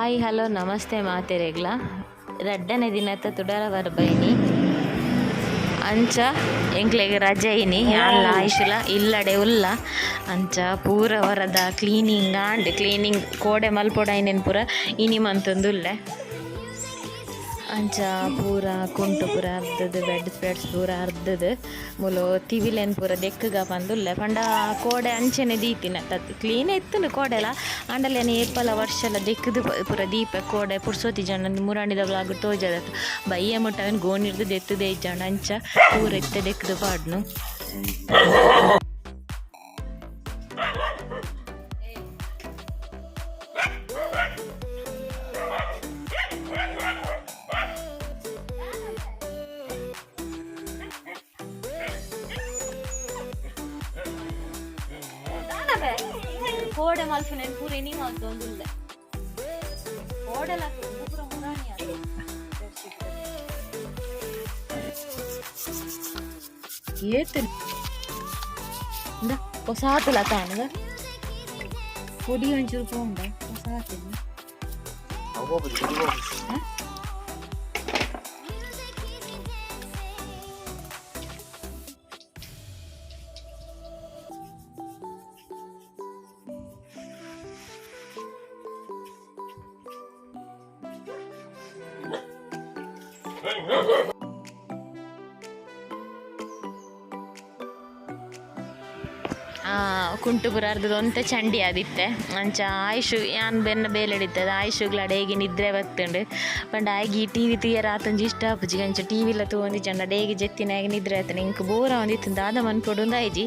Hi hello ನಮಸ್ತೆ ಮಾತೆರೆಗ್ಲ ರಡ್ಡನೆ ದಿನತ್ತ ತುಡರ ಬರ್ಬೈನಿ ಅಂಚ ಎಂಕ್ಲೆಗ್ ರಜೆ ಇನಿ ಅಲ್ಲ ಆಯ್ಶುಲ ಇಲ್ಲಡೆ ಉಲ್ಲ ಅಂಚ ಪೂರ ವರದ ಕ್ಲೀನಿಂಗ್ ಕೋಡೆ ಮಲ್ಪೊಡಾಯಿನೇನು ಪೂರ ಇನಿ ಮಂತೊಂದುಲ್ಲೆ ಅಂಚ ಪೂರ ಕುಂಟು ಪೂರ ಅರ್ದದು ಬೆಡ್ ಸ್ಪ್ರೆಡ್ಸ್ ಪೂರ ಅರ್ದದು ಮುಲು ತಿವಿಲೇನು ಪೂರ ದೆಕ್ಕಗ ಪಂದುಲ್ಲೆ ಪಂಡ ಕೋಡೆ ಅಂಚೆನೆ ದೀತಿನ ತತ್ ಕ್ಲೀನ್ ಎತ್ತುಂಡು ಕೋಡೆಲ ಅಂಡಲೇನೆ ಏಪಲ ವರ್ಷಲ ದೆಕ್ಕದು ಪೂರ ದೀಪ ಕೋಡೆ ಪುರ್ಸೋತಿ ಜನ ಮುರಾಣಿದ ಬ್ಲಾಗ್ ತೋಜದ ಬಯ್ಯ ಮುಟ್ಟ ಅವನು ಗೋಣಿರ್ದು ದೆತ್ತುದೇ ಜನ ಅಂಚ ಪೂರ ಎತ್ತೆ ದೆಕ್ಕದು ಪಾಡ್ನು ಕೋಡೆ ಮಲ್ಪುನೇನು ಪೂರ ಇನಿ ಮಲ್ತೊಂದುಲ್ಲೆ ಕೋಡೆಲ ಪೂರ ಮುರಾಣಿ ಏತು ಹೊಸ ಆತಲ ತಾನದ ಪುಡಿ ಒಂಚೂರು ಪೋಂಡ ಹೊಸ ಆತಿಲ್ಲ ಕುಂಟು ಪುರ ಅರ್ಧದ ಒಂತೆ ಚಂಡಿ ಆದಿತ್ತೆ ಅಂಚ ಆಯುಷು ಯಾನ್ ಬೆನ್ನ ಬೇಲೆಡಿತ್ತದ ಆಯುಷುಗ್ಲ ಡೇಗಿ ನಿದ್ರೆ ಬತ್ತುಂಡು ಪಂಡ ಆಗಿ ಟಿ ವಿ ತೀಯರ ಆತಂಜಿ ಇಷ್ಟ ಆಪುಜಿ ಅಂಚ ಟಿ ವಿಲ ತೂಂದಿ ಚಂಡ ಡೇಗಿ ಜೆತ್ತಿನಾಗಿ ನಿದ್ರೆ ಆತನ ಇಂಕ ಬೋರ ಒಂದಿತ್ತು ದಾದ ಮನ್ಪೊಡು ಆಯ್ಜಿ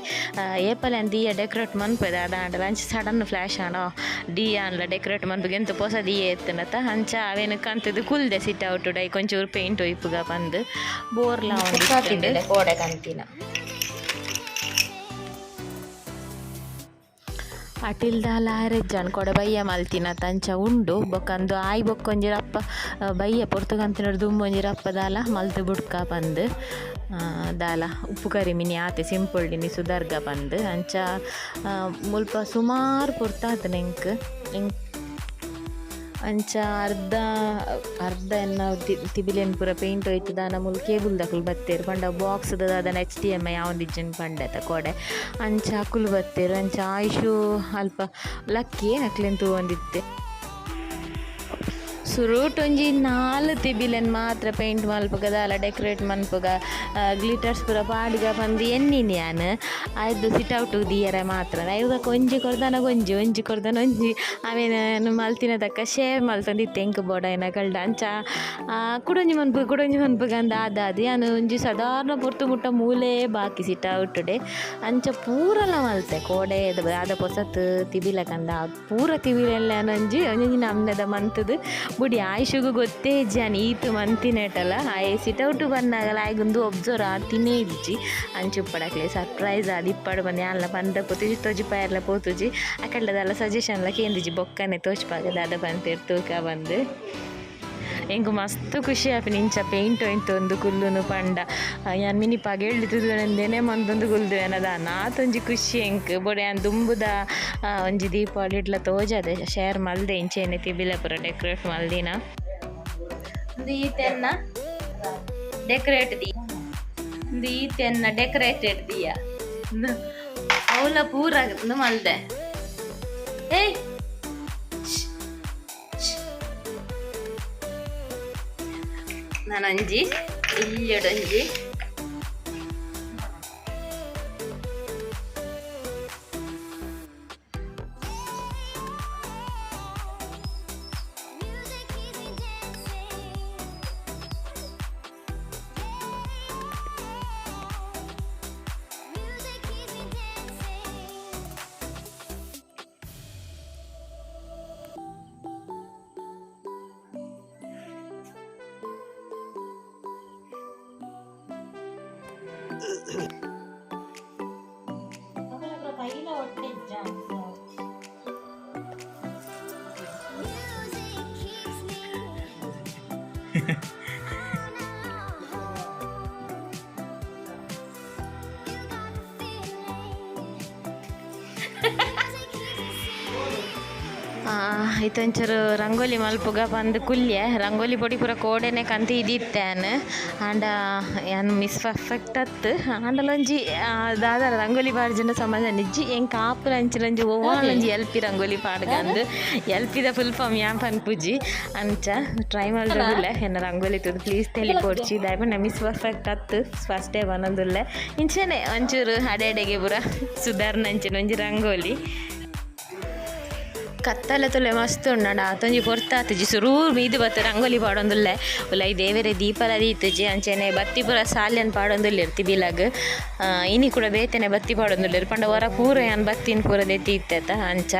ಏಪಲ್ ಅನ್ ದಿಯ ಡೆಕೋರೇಟ್ ಮನ್ಪದ ಅದಾಂಡಲ ಅಂಚ ಸಡನ್ ಫ್ಲಾಶ್ ಆಣೋ ಡಿ ಅನ್ಲ ಡೆಕೋರೇಟ್ ಮನ್ಪಗೆ ಎಂತ ಹೊಸ ದಿಯ ಎತ್ತನತ ಅಂಚ ಅವೇನು ಕಂತದ್ದು ಕುಲ್ದೆ ಸಿಟ್ ಔಟ್ ಡೈ ಕೊಂಚೂರು ಪೇಂಟ್ ಒಯ್ಪುಗ ಬಂದು ಬೋರ್ಲ ಒಂದು ಕೋಡೆ ಕಂತಿನ ಅಟಿಲ್ದಾಲ ಆರೆಜ್ಜಾನ್ ಕೊಡೆ ಬಯ್ಯ ಮಲ್ತಿನ ತಂಚ ಉಂಡು ಬೊಕ್ಕಂದು ಆಯ್ ಬೊಕ್ಕೊಂಜಿರಪ್ಪ ಬಯ್ಯ ಪೊರ್ತುಗಂತಿನೋಡು ದುಂಬೊಂಜಿರಪ್ಪ ದಾಲ ಮಲ್ತು ಬುಡ್ಕ ಬಂದು ದಾಲ ಉಪ್ಪು ಕರಿಮಿನಿ ಆತೆ ಸಿಂಪುಳ್ಳಿನಿ ಸುದರ್ಗ ಬಂದು ಅಂಚ ಮುಲ್ಪ ಸುಮಾರು ಪೊರ್ತಾತನ ಎಂಕ್ ಅಂಚ ಅರ್ಧ ಎನ್ನ ತಿಬಿಲೇನು ಪೂರ ಪೇಂಟ್ ಹೋಯ್ತು ದಾನ ಮುಲ್ ಕೇಬಲ್ ದಕುಲು ಬತ್ತೇರು ಪಂಡ ಬಾಕ್ಸ್ ಅದನ್ನ HDMI ಯಾವ್ದಿಜ್ಜನ್ ಪಂಡೆತ ಕೋಡೆ ಅಂಚ ಅಕುಲು ಬತ್ತೇರು ಅಂಚ ಆಯುಷು ಅಲ್ಪ ಲಕ್ಕಿ ಅಕ್ಲೆನ್ ತೂವಂದಿತ್ತೆ ಸುರೂಟ್ ಒಂಜಿ 4 ತಿಬಿಲೆನ್ ಮಾತ್ರ ಪೇಂಟ್ ಮಲ್ಪುಗ ದಾಲ ಡೆಕೋರೇಟ್ ಮನ್ಪುಗ ಗ್ಲಿಟರ್ಸ್ ಪೂರ ಪಾಡಿಗ ಬಂದು ಎನ್ನಿನಿ ಯಾನ್ ಆಯ್ದು ಸಿಟ್ ಔಟ್ ದಿಯರೆ ಮಾತ್ರ ಇವಾಗ ಒಂಜಿ ಕೊರ್ದಾನ ಒಂಜಿ ಕೊರ್ದಾನ ಒಂಜಿ ಅವೇನು ಮಲ್ತಿನ ತಕ್ಕ ಶೇರ್ ಮಲ್ತಂದಿತ್ತೆ ಎಂಕ್ ಬೋಡಾಯಿನ ಕಳ್ದ ಅಂಚ ಕುಡೊಂಜಿ ಮನ್ಪುಗ ಅಂದ ಆದಾದಿ ನಾನು ಒಂಜಿ ಸಾಧಾರಣ ಪೊರ್ತು ಮುಟ್ಟ ಮೂಲೆ ಬಾಕಿ ಸಿಟ್ ಔಟ್ ಡೇ ಅಂಚ ಪೂರಲ ಮಲ್ತೆ ಕೋಡೆ ಆದ ಪೊಸತ್ ತಿಬಿಲಕಂದ ಪೂರ ತಿಬಿಲೆಲ್ಲ ಒಂಜಿ ನಮ್ನೆದ ಮಂತದು ಬುಡಿ ಆಯುಷುಗು ಗೊತ್ತೇ ಇಜ್ಜಾನಿ ಈತು ಮಂತಿನೇಟಲ್ಲ ಆಯ್ ಸಿಟೌಟು ಬಂದಾಗಲ ಆಯ್ಗೊಂದು ಒಬ್ಸರ್ವ್ ಆತಿನೇ ಇಜ್ಜಿ ಅಂಚುಪ್ಪಡಕ್ಲೆ ಸರ್ಪ್ರೈಸ್ ಆದ ಇಪ್ಪಡು ಬಂದು ಅಲ್ಲ ಬಂದ ಪೋತುಜಿ ತೋಜಿಪಾಯರ್ಲ ಪೋತುಜಿ ಅಕಲ್ಡದಲ್ಲ ಸಜೆಷನ್ಲ ಕೇಂದಿಜಿ ಬೊಕ್ಕನೆ ತೋಚ್ಪಾಗ ದಾದ ಬಂತೇರು ತೂಕ ಬಂದು ಎಂಗು ಮಸ್ತ್ ಖುಷಿ ಆಪಿನ ಇಂಚ ಪೇಂಟ್ ಒಯ್ತೊಂದು ಕುಲ್ಲುನು ಪಂಡ ಯಾನ್ ಮಿನಿ ಪಗೆಳ್ಳಿ ತುದುನೆಂದೇನೆ ಮಂತೊಂದು ಕುಲ್ದುವೆನದ ನಾತೊಂಜಿ ಖುಷಿ ಎಂಕ್ ಬೊಡೆ ಯಾನ್ ದುಂಬುದ ಒಂಜಿ ದೀಪಾವಳಿ ಇಟ್ಲ ತೋಜದೆ ಶೇರ್ ಮಲ್ದೆ ಇಂಚೆನೆ ತಿಬಿಲೆ ಪೂರ ಡೆಕೋರೇಟ್ ಮಲ್ದಿನ ಈತೆನ್ನ ಡೆಕೋರೇಟ್ ದಿ ಈತೆನ್ನ ಡೆಕೋರೇಟೆಡ್ ದಿಯ ಅವಲ ಪೂರ ಮಲ್ದೆ ಏಯ್ ನಾನಂಜಿ ಇಲ್ಲಡೊಂಜಿ ಐತೊಂಚೂರು ರಂಗೋಲಿ ಮಲ್ಪುಗ ಬಂದು ಕುಲ್ಯೆ ರಂಗೋಲಿ ಪೊಡಿ ಪೂರ ಕೋಡೆನೆ ಕಂತು ಇದಿತ್ತೇನು ಆಂಡ ಏನು ಮಿಸ್ ಪರ್ಫೆಕ್ಟ್ ಅತ್ತು ಆಂಡಲೊಂಜಿ ದಾದ ರಂಗೋಲಿ ಪಾಡ್ಜಂಡ ಸಮಾಜ ನಿಜ್ಜಿ ಹೆಂಗೆ ಕಾಪುಲ ಅಂಚಿಲಂಜಿ ಒವ್ವಾಲೊಂಜಿ ಎಲ್ಪಿ ರಂಗೋಲಿ ಪಾಡ್ಗಂದು ಎಲ್ಪಿದ ಫುಲ್ ಫಾರ್ಮ್ ಯಾನ್ ಪೂಜಿ ಅಂಚ ಟ್ರೈ ಮಾಡಿಲ್ಲ ಎನ್ನ rangoli ತುದು please Teli ಕೊಡ್ಚಿ ದಯಪಂಡ miss perfect ಅತ್ತು ಫಸ್ಟ್ ಡೇ ಬನ್ನೊಂದುಲ್ಲೆ ಇಂಚೆನೆ ಒಂಚೂರು ಅಡೆಡೆಗೆ ಪೂರ ಸುಧಾರಣೆ ಅಂಚಿನ ಒಂಜಿ ರಂಗೋಲಿ ಕತ್ತಲೆ ತುಲೆ ಮಸ್ತ್ ಉಂಡ ಆತೊಂಜಿ ಪೊರ್ತಾತಜಿ ಸುರೂ ಮೀದು ಬತ್ತ ರಂಗೋಲಿ ಪಾಡೊಂದುಲ್ಲೆ ಉಲ್ಲ ಈ ದೇವೆರೆ ದೀಪಲ ದೀತಜಿ ಅಂಚೆನೆ ಬತ್ತಿ ಪೂರ ಸಾಲ್ಯನ್ ಪಾಡೊಂದುಲ್ಲೆರ್ ತಿಬಿಲಗ್ ಇನಿ ಕೂಡ ಬೇತೆನೆ ಬತ್ತಿ ಪಾಡೊಂದುಲ್ಲೆರ್ ಪಂಡ ಹೊರ ಪೂರ ಯಾನ್ ಬತ್ತಿನ ಪೂರ ದೆತ್ತಿ ಇತ್ತೆತ ಅಂಚ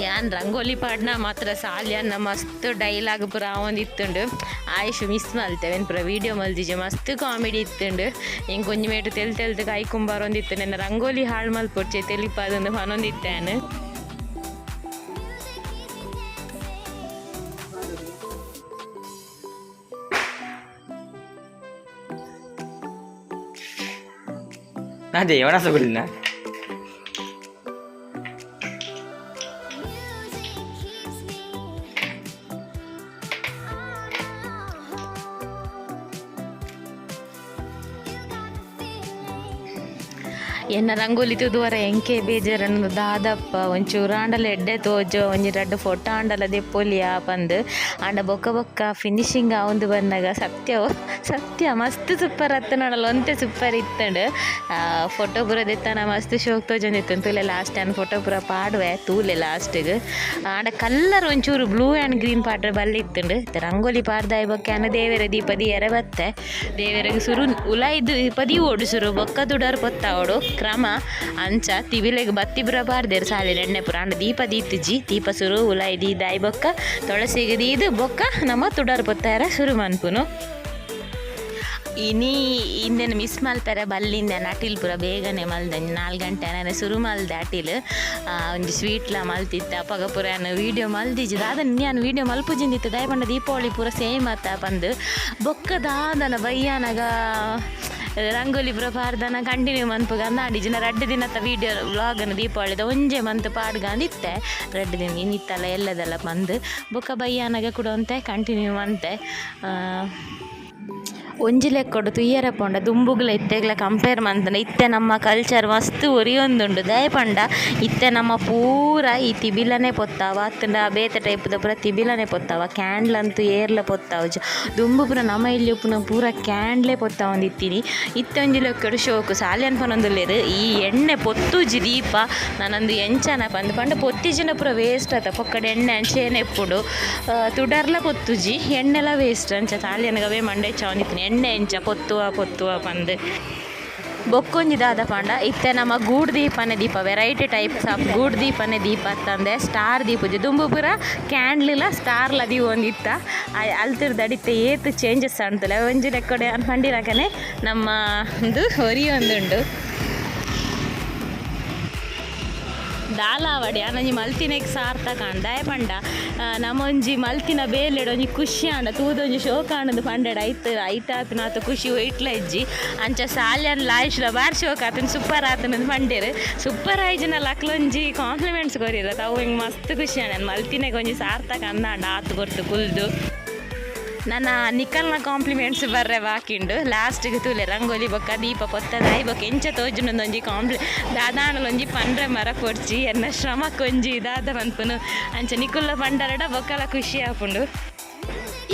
ಯಾನ್ ರಂಗೋಲಿ ಪಾಡ್ನ ಮಾತ್ರ ಸಾಲ್ಯನ್ನ ಮಸ್ತ್ ಡೈಲಾಗ್ ಪೂರ ಆವೊಂದಿತ್ತುಂಡು ಆಯುಷ್ ಮಿಸ್ ಮಲ್ತೇವೆ ಪೂರ ವೀಡಿಯೋ ಮಲ್ತಿಜೆ ಮಸ್ತ್ ಕಾಮಿಡಿ ಇತ್ತುಂಡು ಹಿಂಗೆ ಕೊಂಚ ಮೇಟು ತೆಲ್ದು ಕಾಯ್ಕೊಂಬಾರೊಂದಿತ್ತು ನನ್ನ ರಂಗೋಲಿ ಹಾಳು ಮಲ್ಪೊಡ್ಚೆ ತೆಲಿಪಾದೊಂದು ಪನೊಂದಿತ್ತೇನು ಅದೇ ಒಣ ಸಗುಲಿನ ಎನ್ನ ರಂಗೋಲಿ ತುದುವರ ಎಂಕೆ ಬೇಜಾರನ್ನು ದಾದಪ್ಪ ಒಂಚೂರು ಆಂಡಲ ಎಡ್ಡೆ ತೋಜೋ ಒಂಜಿ ರಡ್ಡು ಫೋಟೋ ಆಂಡಲ ದೆಪ್ಪೊಲಿಯ ಪಂದು ಆಂಡ ಬೊಕ್ಕ ಬೊಕ್ಕ ಫಿನಿಶಿಂಗ್ ಆವೊಂದು ಬಂದಾಗ ಸತ್ಯ ಮಸ್ತ್ ಸೂಪರ್ ಅತ್ತನಡಲ್ಲ ಒಂತೆ ಸೂಪರ್ ಇತ್ತಂಡು ಫೋಟೋ ಪೂರ ದೆತ್ತನ ಮಸ್ತ್ ಶೋಕ್ ತೋಜೊಂದಿತ್ತು ತೂಲೆ ಲಾಸ್ಟ್ ಆ್ಯಂಡ್ ಫೋಟೋ ಪೂರ ಪಾಡುವೆ ತೂಲೆ ಲಾಸ್ಟಿಗೆ ಆಂಡ ಕಲ್ಲರ್ ಒಂಚೂರು ಬ್ಲೂ ಆ್ಯಂಡ್ ಗ್ರೀನ್ ಪಾಡ್ರೆ ಬಲ್ಲಿತ್ತುಂಡು ರಂಗೋಲಿ ಪಾಡ್ದಾಯ್ ಬೊಕ್ಕ ಅನ್ನ ದೇವೆರೆ ದೀಪ ದಿಯರೆ ಬತ್ತೆ ದೇವೆರೆಗೆ ಸುರು ಉಲಾಯ್ದು ಪದಿ ಓಡು ಸುರು ಬೊಕ್ಕ ದುಡರ್ ಪೊತ್ತ ಓಡು ಕ್ರಮ ಅಂಚ ತಿವಿಲೆಗ್ ಬತ್ತಿ ಪುರ ಪಾರ್ದೇರು ಸಾಲಿ ಎಣ್ಣೆ ಪುರ ಅಂಡ ದೀಪ ದೀತುಜಿ ದೀಪ ಸುರು ಉಲಾಯ್ ದೀದಾಯ್ ಬೊಕ್ಕ ತುಳಸಿಗೆ ದೀದು ಬೊಕ್ಕ ನಮ್ಮ ತುಡರ್ ಪೊತ್ತಾರ ಸುರು ಮನ್ಪುನು ಇನಿ ಇಂದೇನು ಮಿಸ್ ಮಲ್ಪೆರೆ ಬಲ್ಲಿಂದೆ ಅಟಿಲ್ ಪೂರ ಬೇಗನೆ ಮಲ್ದೆ 4 ಗಂಟೆ ಸುರು ಮಲ್ದೆ ಅಟಿಲ್ ಒಂಜಿ ಸ್ವೀಟ್ಲ ಮಲ್ತಿತ್ತ ಅಪ್ಪಗ ಪೂರ ವೀಡಿಯೋ ಮಲ್ದಿಜ್ಜಿದ ಅದನ್ನು ನಾನು ವೀಡಿಯೋ ಮಲ್ಪುಜಿಂದಿತ್ತು ದಯಪಂಡ ದೀಪಾವಳಿ ಪೂರ ಸೇಮ್ ಅತ್ತ ಬಂದು ಬೊಕ್ಕ ದಾದನ ಬಯ್ಯಾನಗ ರಂಗೋಲಿ ಪೂರ ಪಾಡ್ದನ ಕಂಟಿನ್ಯೂ ಮನ್ಪುಗ ಅಂದಾಡಿಜಿನ 2 ದಿನದ ವೀಡಿಯೋ ವ್ಲಾಗನ್ನು ದೀಪಾವಳಿದ ಒಂಜೆ ಮಂತ್ ಪಾಡ್ಗಂದಿತ್ತೆ 2 ದಿನ ಇನ್ನಿತ್ತಲ್ಲ ಎಲ್ಲದೆಲ್ಲ ಬಂದು ಬೊಕ್ಕ ಬಯ್ಯಾನಗ ಕೂಡ ಅಂತೆ ಕಂಟಿನ್ಯೂ ಮಂತೆ ಒಂಜಿ ಲೆಕ್ಕೊಡು ತುಯ್ಯರೆ ಪೋಂಡ ದುಂಬುಗ್ಲ ಇತ್ತೆಗ್ಲ ಕಂಪೇರ್ ಮಂತನ ಇತ್ತೆ ನಮ್ಮ ಕಲ್ಚರ್ ಮಸ್ತ್ ಒರಿಯೊಂದುಂಡು ದಯಪಂಡ ಇತ್ತೆ ನಮ್ಮ ಪೂರ ಈ ತಿಬಿಲನೆ ಪೊತ್ತಾವ ಅತ್ತಂಡ ಬೇತೆ ಟೈಪ್ದ ಪೂರ ತಿಬಿಲನೆ ಪೊತ್ತಾವ ಕ್ಯಾಂಡ್ಲ್ ಅಂತೂ ಏರ್ಲ ಪೊತ್ತಾವ ದುಂಬು ಪೂರ ನಮ್ಮ ಇಲ್ಲಿ ಉಪ್ಪುನ ಪೂರ ಕ್ಯಾಂಡ್ಲೆ ಪೊತ್ತಾವ ಒಂದಿತ್ತೀನಿ ಇತ್ತೆ ಒಂಜಿ ಲೆಕ್ಕೊಡು ಶೋಕು ಸಾಲ್ಯನ್ ಪನೊಂದುಲ್ಲೇರು ಈ ಎಣ್ಣೆ ಪೊತ್ತುಜಿ ದೀಪ ನಾನೊಂದು ಎಂಚನ ಪಂದು ಪಂಡ ಪೊತ್ತಿಜಿನ ಪೂರ ವೇಸ್ಟ್ ಆತ ಪೊಕ್ಕಡೆ ಎಣ್ಣೆ ಅಂಚೇನೆ ಎಪ್ಪುಡು ತುಡರ್ಲ ಪೊತ್ತುಜಿ ಎಣ್ಣೆಲ್ಲ ವೇಸ್ಟ್ ಅಂಚ ಸಾಲ್ಯನ್ಗವೇ ಮಂಡೆ ಚಾವನಿತ್ತೀನಿ ಎಣ್ಣೆ ಎಂಚ ಪೊತ್ತುವ ಪಂದು ಬೊಕ್ಕೊಂಜಿ ದಾದ ಪಂಡ ಇತ್ತೆ ನಮ್ಮ ಗೂಡು ದೀಪನೆ ದೀಪ ವೆರೈಟಿ ಟೈಪ್ಸ್ ಆಫ್ ಗೂಡು ದೀಪನೆ ದೀಪ ಅಂತಂದೆ ಸ್ಟಾರ್ ದೀಪುಜಿ ದುಂಬು ಪೂರ ಕ್ಯಾಂಡ್ಲಿಲ್ಲ ಸ್ಟಾರ್ಲ ದೀವ ಒಂದಿತ್ತ ಅಲ್ತಿರ್ದು ಅಡಿತ್ತೆ ಏತು ಚೇಂಜಸ್ ಅಂತಲ್ಲ ಒಂಜಿ ಲೆಕ್ಕಡೆ ಅನ್ಪಂಡಿರಕನೆ ನಮ್ಮ ಒಂದು ಹೊರಿ ಒಂದುಂಡು ದಾಲಾವಡಿ ಆನೊಂಜಿ ಮಲ್ತಿನೆಗ್ ಸಾರ್ಥಕ ಅಂಡ ಪಂಡ ನಮ್ಮೊಂಜಿ ಮಲ್ತಿನ ಬೇಲೆಡ್ ಒಂಜಿ ಖುಷಿ ಆಂಡ ತೂದೊಂಜಿ ಶೋಕ ಆಂಡದು ಪಂಡೆಡ್ ಐತಾಪಿನ ಆತ ಖುಷಿ ಒಯ್ಟ್ಲ ಇಜ್ಜಿ ಅಂಚ ಸಾಲ್ಯನ್ ಲಾಯ್ಶ್ಲ ಬಾರಿ ಶೋಕ ಆತನ ಸೂಪರ್ ಆತನದು ಪಂಡೇರು ಸೂಪರ್ ಆಯ್ಜಿನ ಲಕ್ಲೊಂಜಿ ಕಾಂಪ್ಲಿಮೆಂಟ್ಸ್ ಕೊರಿರತ್ತ ಅವು ಹಿಂಗೆ ಮಸ್ತ್ ಖುಷಿ ಆಂಡ ಮಲ್ತಿನೆಗ್ ಒಂಜಿ ಸಾರ್ಥಕ ಅಂದಾಂಡ ಆತು ಕೊರ್ತು ಕುಲ್ದು ನನ್ನ ನಿಕಲ್ನ ಕಾಂಪ್ಲಿಮೆಂಟ್ಸ್ ಬರ್ರೆ ಬಾಕಿಂಡು ಲಾಸ್ಟಿಗೆ ತೂಲೆ ರಂಗೋಲಿ ಬೊಕ್ಕ ದೀಪ ಪೊತ್ತದಾಯಿ ಬೊಕ್ಕ ಎಂಚ ತೋಜುನೊಂದೊಂಜಿ ದಾದಾಣಲೊಂಜಿ ಪಂಡ್ರೆ ಮರ ಕೊಡ್ಚಿ ಎನ್ನ ಶ್ರಮಕ್ಕೊಂಜಿ ದಾದ ಮನ್ಪುನು ಅಂಚ ನಿಕುಲ್ಲ ಪಂಡರಡ ಬೊಕ್ಕಲ ಖುಷಿ ಆಪುಂಡು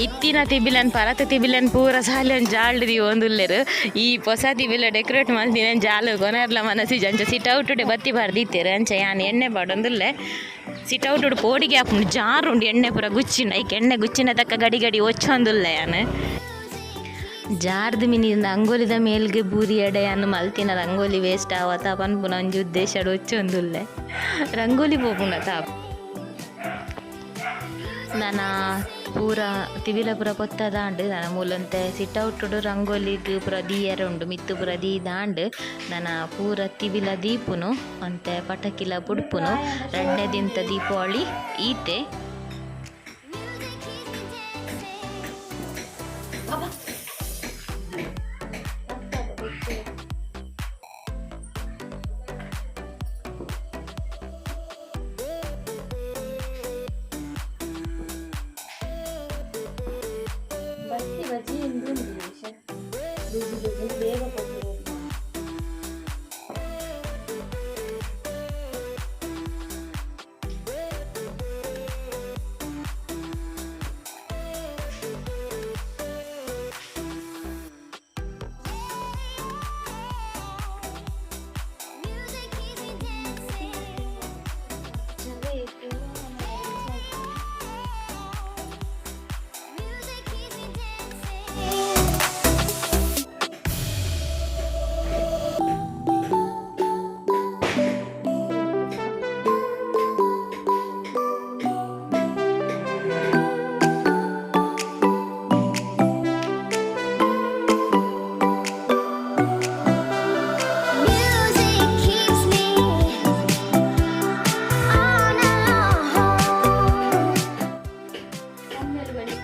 ಇತ್ತಿನ ತಿಬಿಲನ್ ಪರತ ತಿಬಿಲನ್ ಪೂರ ಸಾಲಿಯನ್ ಜಾಲ್ಡ್ ದಿ ಒಂದುಲ್ಲೆರು ಈ ಹೊಸ ತಿಬಿಲ ಡೆಕೋರೇಟ್ ಮಾಡ್ತೀನಿ ಜಾಲು ಕೊನೆರ್ಲ ಮನಸ್ಸಿಜ್ ಅಂಚ ಸಿಟೌಟುಡೆ ಬತ್ತಿ ಬರ್ದಿತ್ತೇರು ಅಂಚ ಯಾನ್ ಎಣ್ಣೆ ಪಾಡೊಂದುಲ್ಲೆ ಸಿಟೌಟುಡು ಪೋಡಿಗೆ ಹಾಪುಂಡು ಜಾರುಂಡು ಎಣ್ಣೆ ಪೂರ ಗುಚ್ಚಿನ ಐಕ್ ಎಣ್ಣೆ ಗುಚ್ಚಿನ ತಕ್ಕ ಗಡಿ ಒಚ್ಚೊಂದುಲ್ಲೆ ಯಾನು ಜಾರ್ದು ಮಿನಿಂದ ಅಂಗೋಲಿದ ಮೇಲ್ಗೆ ಬೂದಿ ಎಡೆಯನ್ನು ಮಲ್ತಿನ ರಂಗೋಲಿ ವೇಸ್ಟ್ ಆವತ್ತ ಪನ್ಪುನ ಒಂಜಿ ಉದ್ದೇಶ ಒಚ್ಚೊಂದುಲ್ಲೆ ರಂಗೋಲಿ ಪೋಪುಂಡ ತಾಪ್ ನನ್ನ ಪೂರ ತಿವಿಲ ಪೂರ ಪೊತ್ತದಾಂಡು ನನ್ನ ಮೂಲಂತೆ ಸಿಟೌಟುಡು ರಂಗೋಲಿಗ್ ಪೂರ ದೀಯರೆ ಉಂಡು ಮಿತ್ತು ಪೂರ ದೀದಾಂಡ್ ನನ್ನ ಪೂರ ತಿವಿಲ ದೀಪುನು ಅಂತೆ ಪಟಕಿಲ ಪುಡ್ಪುನು 2ನೇ ದಿನದ ದೀಪಾವಳಿ ಈತೆ ತಗೊಳ್ಳಿ.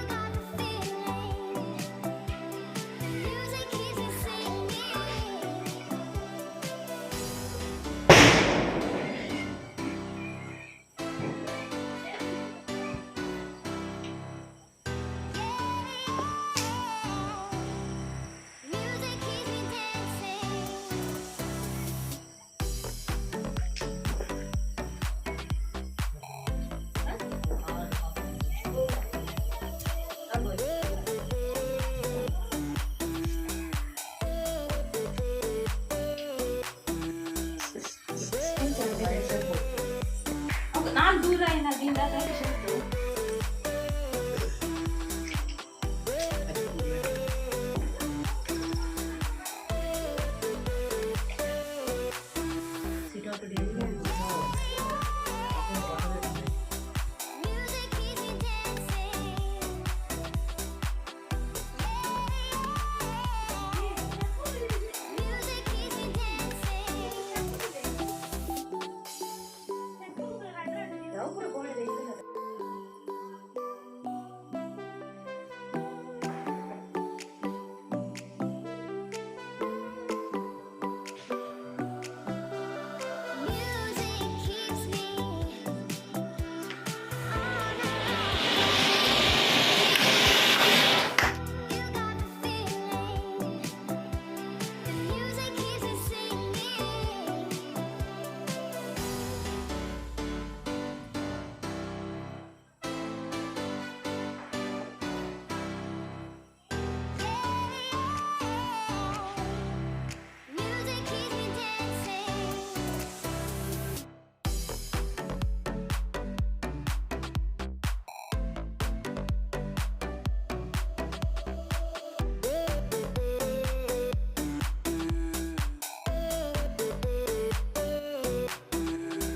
ನಾನು ದೂರ ಏನಾದ್ರಿಂದ